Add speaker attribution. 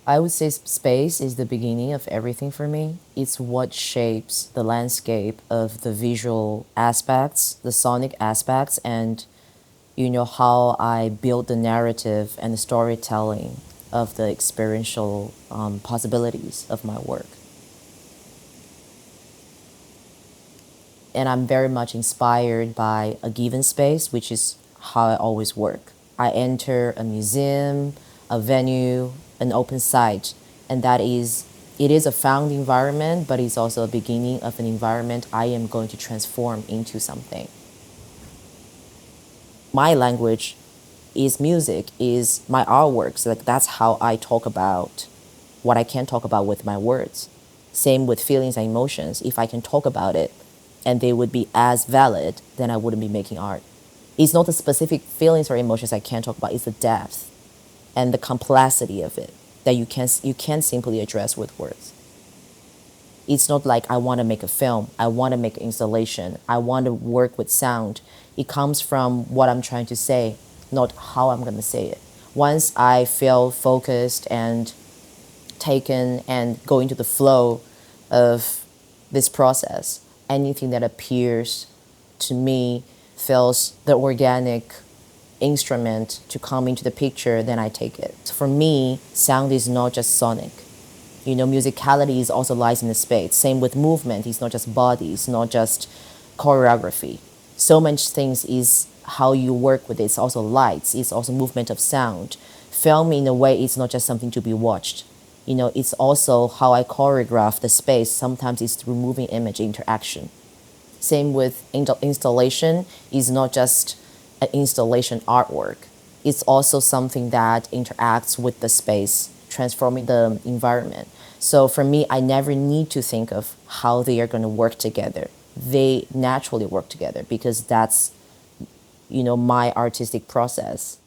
Speaker 1: I would say space is the beginning of everything for me. It's what shapes the landscape of the visual aspects, the sonic aspects, and how I build the narrative and the storytelling of the experiential possibilities of my work. And I'm very much inspired by a given space, which is how I always work. I enter a museum, a venue, an open site, and it is a found environment, but it's also a beginning of an environment I am going to transform into something. My language is music, is my artworks. Like that's how I talk about what I can't talk about with my words. Same with feelings and emotions. If I can talk about it and they would be as valid, then I wouldn't be making art. It's not the specific feelings or emotions I can't talk about, it's the depth and the complexity of it that you can't simply address with words. It's not like I want to make a film, I want to make an installation, I want to work with sound. It comes from what I'm trying to say, not how I'm going to say it. Once I feel focused and taken and go into the flow of this process, anything that appears to me feels the organic instrument to come into the picture, then I take it. So for me, sound is not just sonic. Musicality is also lies in the space. Same with movement. It's not just body. It's not just choreography. So much things is how you work with it. It's also lights. It's also movement of sound. Film, in a way, is not just something to be watched. It's also how I choreograph the space. Sometimes it's through moving image interaction. Same with installation. Is not just an installation artwork. It's also something that interacts with the space, transforming the environment. So for me, I never need to think of how they are going to work together. They naturally work together because that's, my artistic process.